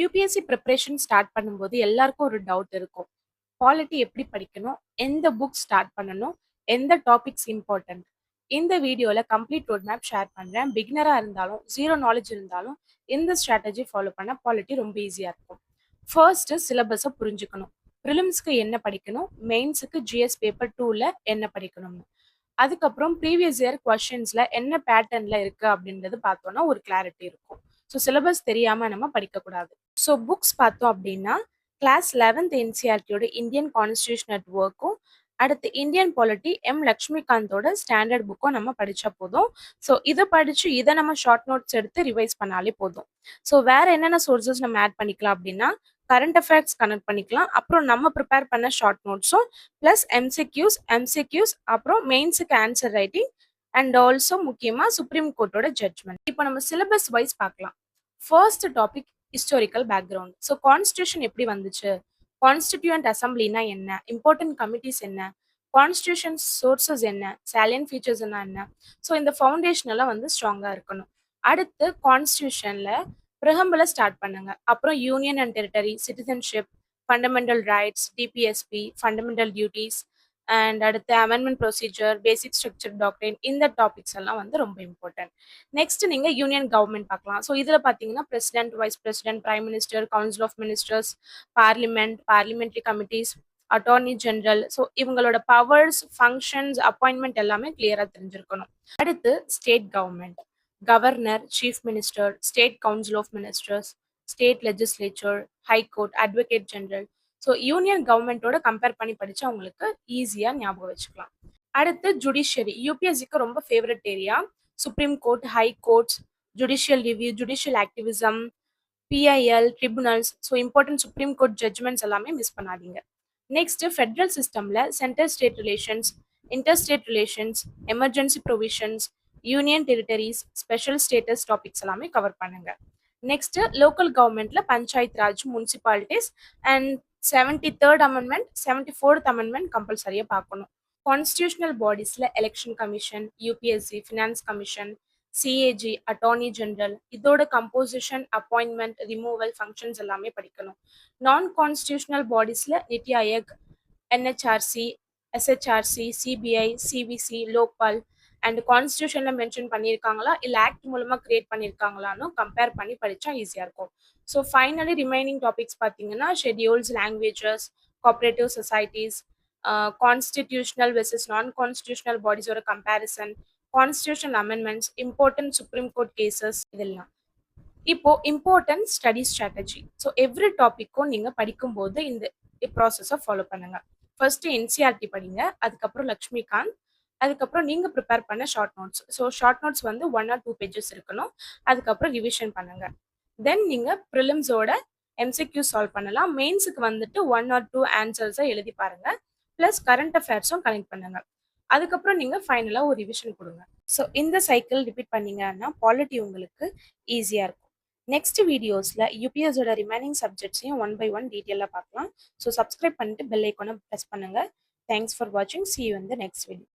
UPSC preparation start பண்ணும்போது எல்லாருக்கும் ஒரு டவுட் இருக்கும். பாலிட்டி எப்படி படிக்கணும்? எந்த புக் ஸ்டார்ட் பண்ணணும்? எந்த டாபிக்ஸ் இம்பார்ட்டன்ட்? இந்த வீடியோல கம்ப்ளீட் ரோட் மேப் ஷேர் பண்றேன். பிகினரா இருந்தாலும், ஜீரோ நாலேட்ஜ் இருந்தாலும் இந்த ஸ்ட்ராட்டஜி ஃபாலோ பண்ண பாலிட்டி ரொம்ப ஈஸியா இருக்கும். ஃபர்ஸ்ட் சிலபஸை புரிஞ்சுக்கணும். ப்ரிலிம்ஸ்க்கு என்ன படிக்கணும்? மெயின்ஸுக்கு ஜிஎஸ் பேப்பர் 2ல என்ன படிக்கணும்னு. அதுக்கப்புறம் ப்ரீவியஸ் இயர் கொஸ்டின்ஸ்ல என்ன பேட்டர்ன்ல இருக்கு அப்படின்றது பார்த்தோம்னா ஒரு கிளாரிட்டி இருக்கும். ஸோ சிலபஸ் தெரியாம நம்ம படிக்கக்கூடாது. ஸோ புக்ஸ் பார்த்தோம் அப்படின்னா கிளாஸ் 11th என்சிஆர்டியோட இந்தியன் கான்ஸ்டியூஷன் அட் ஒர்க்கும் அடுத்து இந்தியன் பாலிட்டி லக்ஷ்மிகாந்தோட ஸ்டாண்டர்ட் புக்கும் நம்ம படிச்சா போதும். ஸோ இதை படிச்சு இதை நம்ம ஷார்ட் நோட்ஸ் எடுத்து ரிவைஸ் பண்ணாலே போதும். ஸோ வேற என்னென்ன சோர்சஸ் நம்ம ஆட் பண்ணிக்கலாம் அப்படின்னா கரண்ட் அஃபேர்ஸ் கனெக்ட் பண்ணிக்கலாம். அப்புறம் நம்ம ப்ரிப்பேர் பண்ண ஷார்ட் நோட்ஸும் ப்ளஸ் எம்சிக்யூஸ் அப்புறம் மெயின்ஸுக்கு ஆன்சர் ரைட்டிங் அண்ட் ஆல்சோ முக்கியமாக சுப்ரீம் கோர்ட்டோட ஜட்ஜ்மெண்ட். இப்போ நம்ம சிலபஸ் வைஸ் பார்க்கலாம். First topic historical background. So constitution எப்படி வந்துச்சு, கான்ஸ்டிடியூண்ட் அசம்பிளினா என்ன, இம்பார்ட்டன்ட் கமிட்டிஸ் என்ன, கான்ஸ்டியூஷன் சோர்சஸ் என்ன, சாலியன்ட் ஃபீச்சர்ஸ் என்ன. ஸோ இந்த ஃபவுண்டேஷன் எல்லாம் வந்து ஸ்ட்ராங்காக இருக்கணும். அடுத்து கான்ஸ்டியூஷன்ல ப்ரிஹம்பிள ஸ்டார்ட் பண்ணுங்க. அப்புறம் union and territory, citizenship, fundamental rights, DPSP, fundamental duties and அடுத்து amendment procedure, basic structure doctrine, இந்த டாபிக்ஸ் எல்லாம் வந்து ரொம்ப இம்பார்ட்டன்ட். நெக்ஸ்ட் நீங்க யூனியன் கவர்மெண்ட் பார்க்கலாம். ஸோ இதுல பாத்தீங்கன்னா president, vice president, prime minister, council of ministers, parliament, parliamentary committees, attorney general. So இவங்களோட பவர்ஸ், ஃபங்க்ஷன்ஸ், அப்பாயின்மெண்ட் எல்லாமே கிளியரா தெரிஞ்சிருக்கணும். அடுத்து state government, governor, chief minister, state council of ministers, state legislature, high court, advocate general. So union கவர்மெண்ட்டோட compare பண்ணி படிச்சா உங்களுக்கு ஈஸியா ஞாபகம் வச்சுக்கலாம். அடுத்து ஜுடிஷியரி, யூபிஎஸ்சிக்கு ரொம்ப favourite area. Supreme Court, high courts, judicial review, judicial activism, PIL, tribunals. So important Supreme Court judgments எல்லாமே மிஸ் பண்ணாதீங்க. நெக்ஸ்ட் ஃபெடரல் சிஸ்டம்ல centre state relations, inter state relations, emergency provisions, union territories, special status topics எல்லாமே cover பண்ணுங்க. Next local கவர்மெண்ட்ல Panchayat Raj, municipalities and 73rd amendment, 74th amendment கம்பல்சரியா பார்க்கணும். Constitutional பாடிஸ்ல election commission, UPSC, finance commission, CAG, attorney general, இதோட composition, appointment, removal, functions எல்லாமே படிக்கணும். Non constitutional பாடிஸ்ல NITI Aayog, NHRC, SHRC, CBI, CVC, Lokpal and கான்ஸ்டியூஷன்ல மென்ஷன் பண்ணியிருக்காங்களா இல்லை ஆக்ட் மூலமா கிரியேட் பண்ணியிருக்காங்களான்னு கம்பேர் பண்ணி படிச்சா ஈஸியா இருக்கும். ஸோ ஃபைனலி ரிமைனிங் டாபிக்ஸ் பார்த்தீங்கன்னா schedules, languages, cooperative societies, constitutional versus non constitutional பாடிஸோட comparison, constitutional amendments, important Supreme Court cases, இதெல்லாம். இப்போ important study strategy. So every டாபிக்கும் நீங்க படிக்கும்போது இந்த ப்ராசஸை ஃபாலோ பண்ணுங்க. ஃபர்ஸ்ட் என்சிஆர்டி படிங்க, அதுக்கப்புறம் லக்ஷ்மிகாந்த், அதுக்கப்புறம் நீங்க ப்ரிப்பேர் பண்ண short notes. So short notes வந்து 1 or 2 பேஜஸ் இருக்கணும். அதுக்கப்புறம் ரிவிஷன் பண்ணுங்க. தென் நீங்க ப்ரிலிம்ஸோட எம்சிக்யூ சால்வ் பண்ணலாம். மெயின்ஸுக்கு வந்துட்டு 1 or 2 ஆன்சர்ஸை எழுதி பாருங்க. ப்ளஸ் கரண்ட் அஃபேர்ஸும் கனெக்ட் பண்ணுங்க. அதுக்கப்புறம் நீங்க ஃபைனலா ஒரு ரிவிஷன் கொடுங்க. ஸோ இந்த சைக்கிள் ரிப்பீட் பண்ணீங்கன்னா பாலிட்டி உங்களுக்கு ஈஸியா இருக்கும். நெக்ஸ்ட் வீடியோஸ்ல யூபிஎஸோட ரிமைனிங் சப்ஜெக்ட்ஸையும் 1 by 1 டீட்டெயிலாக பார்க்கலாம். ஸோ சப்ஸ்கிரைப் பண்ணிட்டு பெல் ஐக்கானை ப்ரெஸ் பண்ணுங்க. தேங்க்ஸ் ஃபார் வாட்சிங். See you in the next video.